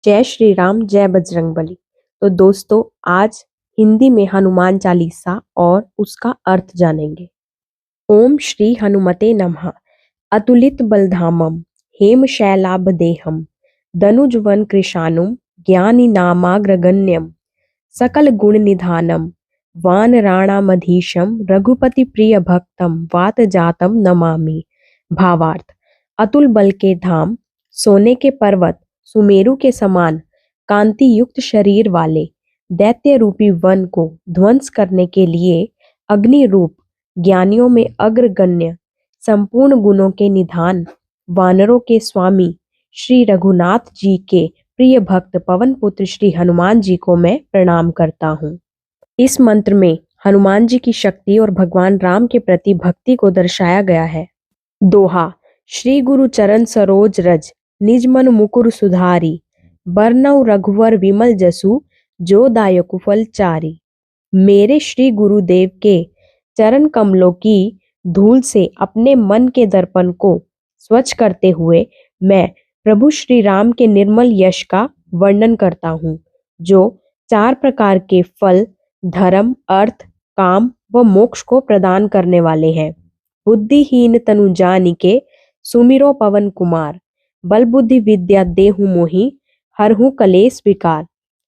जय श्री राम, जय बजरंगबली। तो दोस्तों, आज हिंदी में हनुमान चालीसा और उसका अर्थ जानेंगे। ओम श्री हनुमते नमः। अतुलित बलधामम हेम शैलाभदेहम दनुजवन कृशानुम ज्ञानी नामाग्रगण्यम सकल गुण निधानम वानराणामधीशम रघुपति प्रिय भक्तम वात जातम नमामि। भावार्थ: अतुल बल के धाम, सोने के पर्वत, सुमेरु के समान कांति युक्त शरीर वाले दैत्य रूपी वन को ध्वंस करने के लिए अग्नि रूप, ज्ञानियों में अग्रगण्य, संपूर्ण गुणों के निधान, वानरों के स्वामी श्री रघुनाथ जी के प्रिय भक्त पवन पुत्र श्री हनुमान जी को मैं प्रणाम करता हूँ। इस मंत्र में हनुमान जी की शक्ति और भगवान राम के प्रति भक्ति को दर्शाया गया है। दोहा: श्री गुरु चरण सरोज रज निज मन मुकुर सुधारी बरनउँ रघुवर विमल जसु जो दायकु फल चारी। मेरे श्री गुरुदेव के चरण कमलों की धूल से अपने मन के दर्पण को स्वच्छ करते हुए मैं प्रभु श्री राम के निर्मल यश का वर्णन करता हूँ, जो 4 प्रकार के फल, धर्म, अर्थ, काम व मोक्ष को प्रदान करने वाले हैं। बुद्धिहीन तनु जानिके सुमिरो पवन कुमार बल बुद्धि विद्या देहु मोहि हरहु कलेश विकार।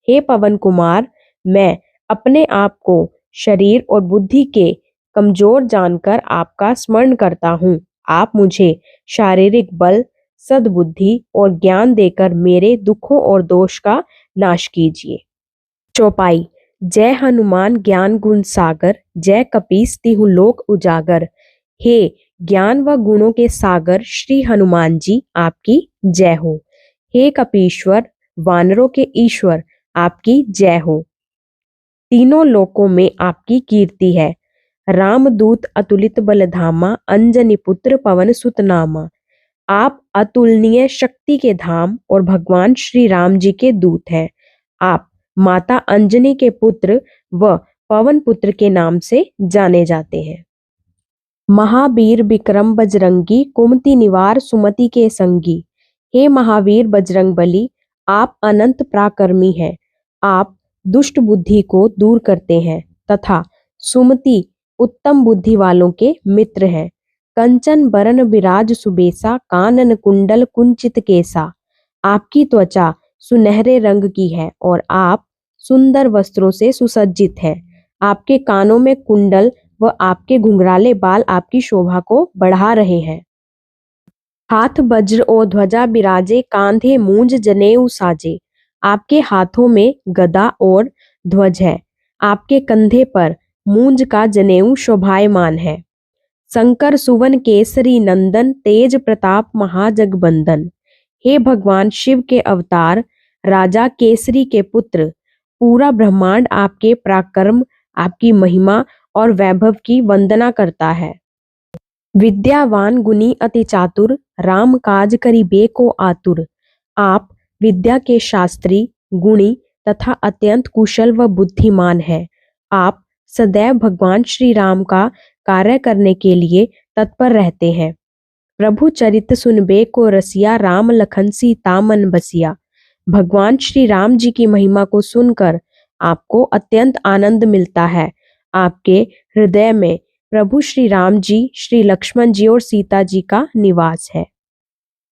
हे पवन कुमार, मैं अपने आप को शरीर और बुद्धि के कमजोर जानकर आपका स्मरण करता हूँ। आप मुझे शारीरिक बल, सद्बुद्धि और ज्ञान देकर मेरे दुखों और दोष का नाश कीजिए। चौपाई: जय हनुमान ज्ञान गुण सागर, जय कपीस तिहु लोक उजागर। हे ज्ञान व गुणों के सागर श्री हनुमान जी, आपकी जय हो। हे कपीश्वर, वानरों के ईश्वर, आपकी जय हो। तीनों लोकों में आपकी कीर्ति है। रामदूत अतुलित बलधामा अंजनी पुत्र पवन सुत नामा। आप अतुलनीय शक्ति के धाम और भगवान श्री राम जी के दूत हैं। आप माता अंजनी के पुत्र व पवन पुत्र के नाम से जाने जाते हैं। महावीर विक्रम बजरंगी कुमति निवार सुमति के संगी। हे महावीर बजरंगबली, आप अनंत पराक्रमी हैं। आप दुष्ट बुद्धि को दूर करते हैं तथा सुमति उत्तम बुद्धि वालों के मित्र हैं। कंचन बरन विराज सुबेसा कानन कुंडल कुंचित केसा। आपकी त्वचा सुनहरे रंग की है और आप सुंदर वस्त्रों से सुसज्जित हैं। आपके कानों में कुंडल व आपके घुंघराले बाल आपकी शोभा को बढ़ा रहे हैं। हाथ वज्र और ध्वजा बिराजे कांधे मूंज जनेऊ साजे। आपके हाथों में गदा और ध्वज है। आपके कंधे पर मूंज का जनेऊ शोभायमान है। शंकर सुवन केसरी नंदन तेज प्रताप महाजगबंदन। हे भगवान शिव के अवतार, राजा केसरी के पुत्र, पूरा ब्रह्मांड आपके पराक्रम, आपकी महिमा और वैभव की वंदना करता है। विद्यावान गुणी अति चातुर राम काज करिबे को आतुर। आप विद्या के शास्त्री, गुणी तथा अत्यंत कुशल व बुद्धिमान हैं। आप सदैव भगवान श्री राम का कार्य करने के लिए तत्पर रहते हैं। प्रभु चरित सुनबे को रसिया राम लखन सीता मन बसिया। भगवान श्री राम जी की महिमा को सुनकर आपको अत्यंत आनंद मिलता है। आपके हृदय में प्रभु श्री राम जी, श्री लक्ष्मण जी और सीता जी का निवास है।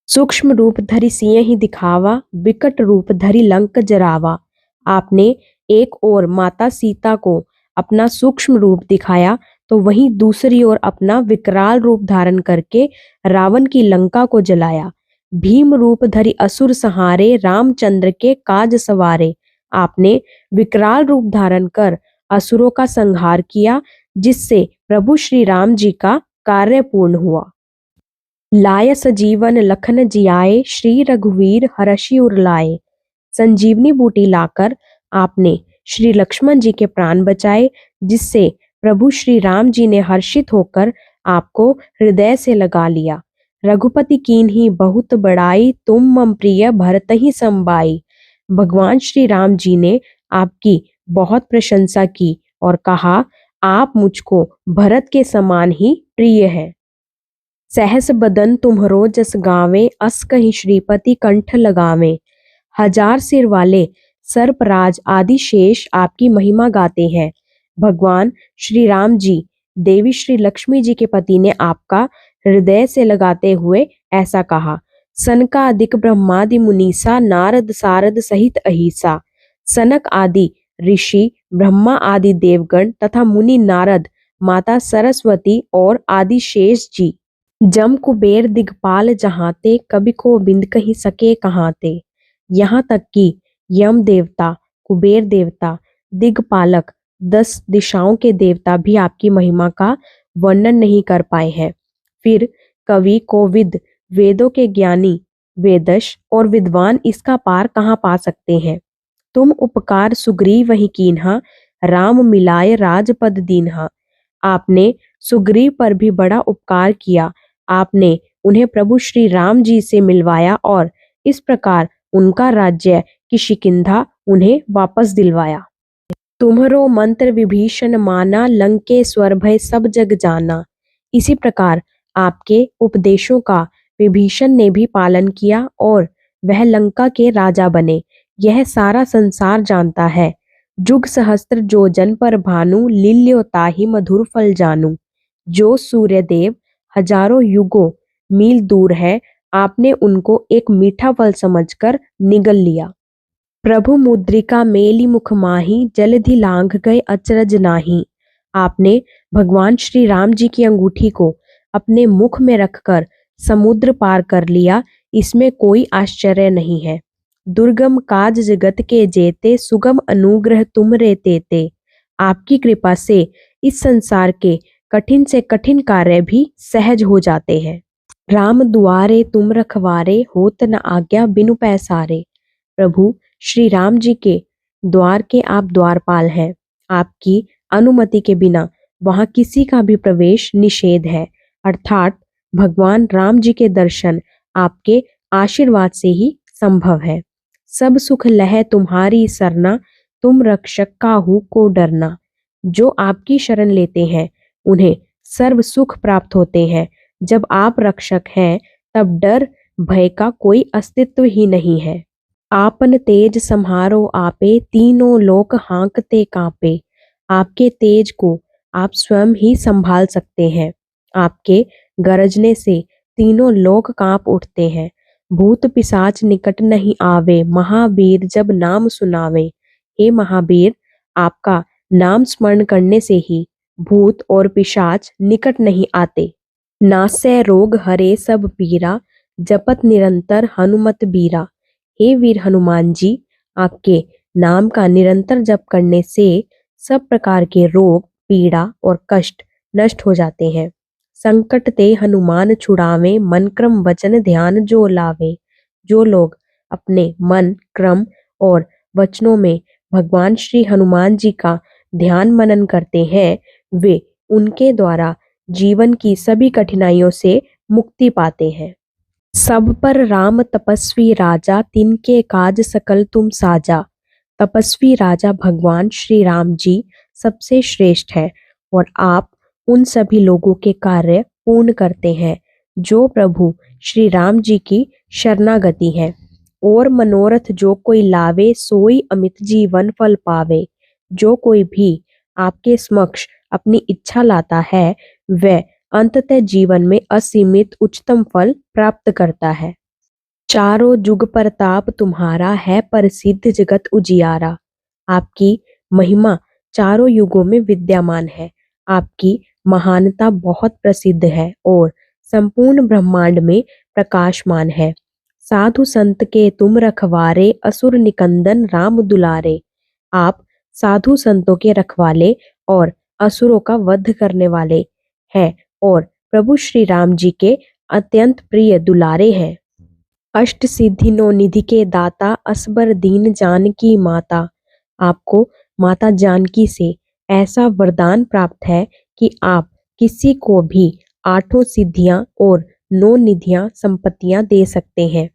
सूक्ष्म रूप धरि सियहि ही दिखावा विकट रूप धरि लंक जरावा। आपने एक ओर माता सीता को अपना सूक्ष्म रूप दिखाया तो वहीं दूसरी ओर अपना विकराल रूप धारण करके रावण की लंका को जलाया। भीम रूप धरि असुर संहारे रामचंद्र के काज सवारे। आपने विकराल रूप धारण कर असुरों का संहार किया, जिससे प्रभु श्री राम जी का कार्य पूर्ण हुआ। लाय सजीवन लखन जियाए श्री रघुवीर हरषि उर लाए। संजीवनी बूटी लाकर आपने श्री लक्ष्मण जी के प्राण बचाए, जिससे प्रभु श्री राम जी ने हर्षित होकर आपको हृदय से लगा लिया। रघुपति कीन्ही बहुत बड़ाई तुम मम प्रिय भरत ही संबाई। भगवान श्री राम जी ने आपकी बहुत प्रशंसा की और कहा, आप मुझको भरत के समान ही प्रिय है। सहस बदन तुम्हरो जस गावे अस कहीं श्रीपति कंठ लगावे। हजार सिर वाले सर्पराज आदि शेष आपकी महिमा गाते हैं। भगवान श्री राम जी देवी श्री लक्ष्मी जी के पति ने आपका हृदय से लगाते हुए ऐसा कहा, सनकादिक ब्रह्मादि मुनीसा नारद सारद सहित अहिसा। सनक आदि ऋषि, ब्रह्मा आदि देवगण तथा मुनि नारद, माता सरस्वती और आदि शेष जी, जम कुबेर दिगपाल जहांते, कभी को बिंद कहीं सके कहाते। यहाँ तक कि यम देवता, कुबेर देवता, दिगपालक, 10 दिशाओं के देवता भी आपकी महिमा का वर्णन नहीं कर पाए हैं। फिर कवि कोविद, वेदों के ज्ञानी, वेदश और विद्वान इसका पार कहाँ पा सकते हैं। तुम उपकार सुग्रीव वही कीन्हा, राम मिलाए राजपद दीन्हा। आपने सुग्रीव पर भी बड़ा उपकार किया। आपने उन्हें प्रभु श्री राम जी से मिलवाया और इस प्रकार उनका राज्य की शिकिंधा उन्हें वापस दिलवाया। तुम्हरो मंत्र विभीषण माना, लंकेश्वर भय सब जग जाना। इसी प्रकार आपके उपदेशों का विभीषण ने भी पालन किया और वह लंका के राजा बने। यह सारा संसार जानता है। जुग सहस्त्र जोजन पर भानु, लील्यो ताहि मधुर फल जानू। जो सूर्यदेव हजारों युगों मील दूर है, आपने उनको एक मीठा फल समझकर निगल लिया। प्रभु मुद्रिका मेली मुख माही, जलधि लांघ गए अचरज नाही। आपने भगवान श्री राम जी की अंगूठी को अपने मुख में रखकर समुद्र पार कर लिया, इसमें कोई आश्चर्य नहीं है। दुर्गम काज जगत के जेते, सुगम अनुग्रह तुम रे तेते। आपकी कृपा से इस संसार के कठिन से कठिन कार्य भी सहज हो जाते हैं। राम दुआरे तुम रखवारे, होत न आज्ञा बिनु पैसारे। प्रभु श्री राम जी के द्वार के आप द्वारपाल हैं। आपकी अनुमति के बिना वहां किसी का भी प्रवेश निषेध है। अर्थात भगवान राम जी के दर्शन आपके आशीर्वाद से ही संभव है। सब सुख लहै तुम्हारी सरना, तुम रक्षक काहू को डरना। जो आपकी शरण लेते हैं उन्हें सर्व सुख प्राप्त होते हैं। जब आप रक्षक हैं तब डर भय का कोई अस्तित्व ही नहीं है। आपन तेज सम्हारो आपे, तीनों लोक हाँकते कांपे। आपके तेज को आप स्वयं ही संभाल सकते हैं। आपके गरजने से तीनों लोक कांप उठते हैं। भूत पिशाच निकट नहीं आवे, महावीर जब नाम सुनावे। हे महावीर, आपका नाम स्मरण करने से ही भूत और पिशाच निकट नहीं आते। नासै रोग हरे सब पीरा, जपत निरंतर हनुमत बीरा। हे वीर हनुमान जी, आपके नाम का निरंतर जप करने से सब प्रकार के रोग, पीड़ा और कष्ट नष्ट हो जाते हैं। संकट ते हनुमान छुड़ावे, मन क्रम वचन ध्यान जो लावे। जो लोग अपने मन, क्रम और वचनों में भगवान श्री हनुमान जी का ध्यान मनन करते हैं, वे उनके द्वारा जीवन की सभी कठिनाइयों से मुक्ति पाते हैं। सब पर राम तपस्वी राजा, तिनके काज सकल तुम साजा। तपस्वी राजा भगवान श्री राम जी सबसे श्रेष्ठ है और आप उन सभी लोगों के कार्य पूर्ण करते हैं जो प्रभु श्री राम जी की शरणागति है। और मनोरथ जो कोई लावे, सोई अमित जीवन फल पावे। जो कोई भी आपके समक्ष अपनी इच्छा लाता है, वह अंततः जीवन में असीमित उच्चतम फल प्राप्त करता है। चारों जुग प्रताप तुम्हारा है, प्रसिद्ध जगत उजियारा। आपकी महिमा चारों युगों में विद्यमान है। आपकी महानता बहुत प्रसिद्ध है और संपूर्ण ब्रह्मांड में प्रकाशमान है। साधु संत के तुम रखवारे, असुर निकंदन राम दुलारे। आप साधु संतों के रखवाले और असुरों का वध करने वाले हैं और प्रभु श्री राम जी के अत्यंत प्रिय दुलारे हैं। अष्ट सिद्धि नौ निधि के दाता, असबर दीन जानकी माता। आपको माता जानकी से ऐसा वरदान प्राप्त है कि आप किसी को भी 8 सिद्धियां और 9 निधियां संपत्तियां दे सकते हैं।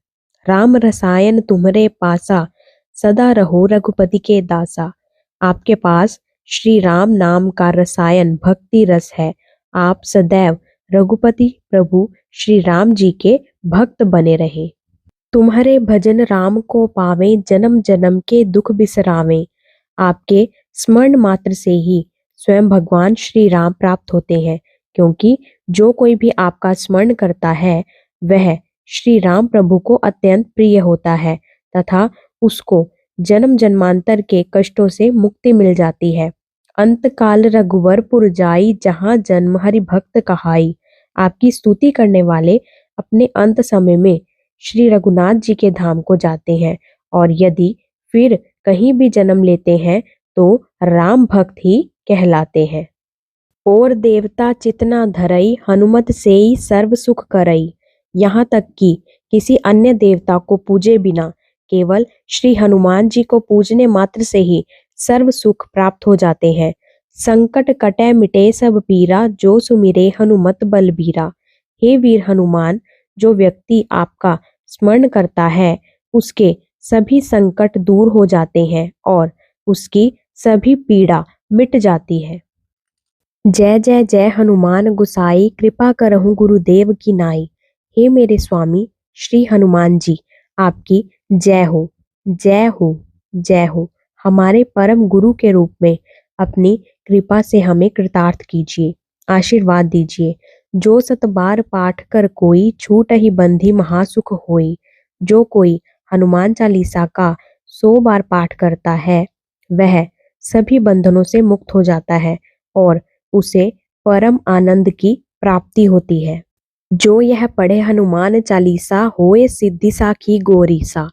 राम रसायन तुम्हरे पासा, सदा रहो रघुपति के दासा। आपके पास श्री राम नाम का रसायन भक्ति रस है। आप सदैव रघुपति प्रभु श्री राम जी के भक्त बने रहे। तुम्हारे भजन राम को पावे, जन्म जन्म के दुख बिसरावे। आपके स्मरण मात्र से ही स्वयं भगवान श्री राम प्राप्त होते हैं, क्योंकि जो कोई भी आपका स्मरण करता है वह श्री राम प्रभु को अत्यंत प्रिय होता है तथा उसको जन्म जन्मांतर के कष्टों से मुक्ति मिल जाती है। अंत काल रघुवरपुर जाई, जहाँ जन्म हरि भक्त कहाई। आपकी स्तुति करने वाले अपने अंत समय में श्री रघुनाथ जी के धाम को जाते हैं, और यदि फिर कहीं भी जन्म लेते हैं तो राम भक्त ही कहलाते हैं। और देवता चितना धरई, हनुमत सेई सर्व सुख करई। यहाँ तक कि किसी अन्य देवता को पूजे बिना केवल श्री हनुमान जी को पूजने मात्र से ही सर्व सुख प्राप्त हो जाते हैं। संकट कटै मिटे सब पीरा, जो सुमिरे हनुमत बलबीरा। हे वीर हनुमान, जो व्यक्ति आपका स्मरण करता है उसके सभी संकट दूर हो जाते हैं और उसकी सभी पीड़ा मिट जाती है। जय जय जय हनुमान गुसाई, कृपा करहु गुरुदेव की नाई। हे मेरे स्वामी श्री हनुमान जी, आपकी जय हो, जय हो, जय हो। हमारे परम गुरु के रूप में अपनी कृपा से हमें कृतार्थ कीजिए, आशीर्वाद दीजिए। जो सत बार पाठ कर कोई, छूट ही बंधी महासुख होई। जो कोई हनुमान चालीसा का 100 बार पाठ करता है वह सभी बंधनों से मुक्त हो जाता है और उसे परम आनंद की प्राप्ति होती है। जो यह पढ़े हनुमान चालीसा, होए सिद्धि साखी गोरीसा।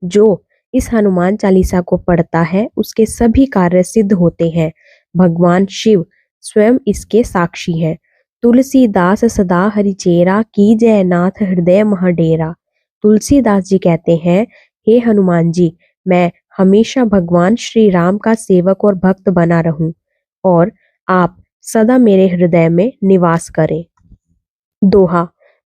जो इस हनुमान चालीसा को पढ़ता है उसके सभी कार्य सिद्ध होते हैं। भगवान शिव स्वयं इसके साक्षी हैं। तुलसीदास सदा हरिचेरा, की जय नाथ हृदय मह डेरा। तुलसीदास जी कहते हैं, हे हनुमान जी, मैं हमेशा भगवान श्री राम का सेवक और भक्त बना रहूं और आप सदा मेरे हृदय में निवास करें। दोहा।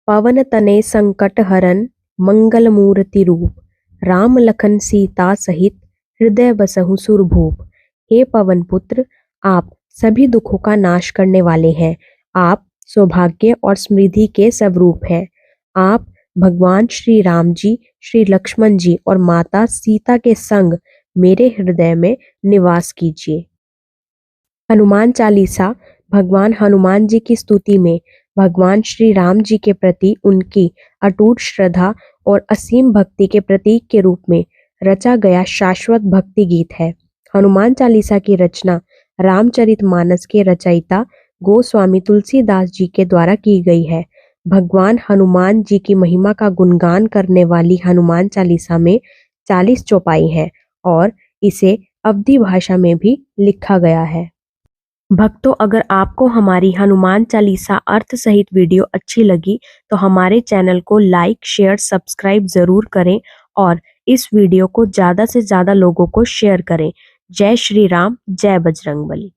पवन तनय संकट हरन, मंगल मूर्ति रूप। राम लखन सीता सहित, हृदय बसहु सुरभूप। हे पवन पुत्र, आप सभी दुखों का नाश करने वाले हैं। आप सौभाग्य और समृद्धि के स्वरूप हैं। आप भगवान श्री राम जी, श्री लक्ष्मण जी और माता सीता के संग मेरे हृदय में निवास कीजिए। हनुमान चालीसा भगवान हनुमान जी की स्तुति में भगवान श्री राम जी के प्रति उनकी अटूट श्रद्धा और असीम भक्ति के प्रतीक के रूप में रचा गया शाश्वत भक्ति गीत है। हनुमान चालीसा की रचना रामचरितमानस के रचयिता गोस्वामी तुलसीदास जी के द्वारा की गई है। भगवान हनुमान जी की महिमा का गुणगान करने वाली हनुमान चालीसा में 40 चौपाई है और इसे अवधी भाषा में भी लिखा गया है। भक्तों, अगर आपको हमारी हनुमान चालीसा अर्थ सहित वीडियो अच्छी लगी तो हमारे चैनल को लाइक, शेयर, सब्सक्राइब जरूर करें और इस वीडियो को ज़्यादा से ज़्यादा लोगों को शेयर करें। जय श्री राम, जय बजरंगबली।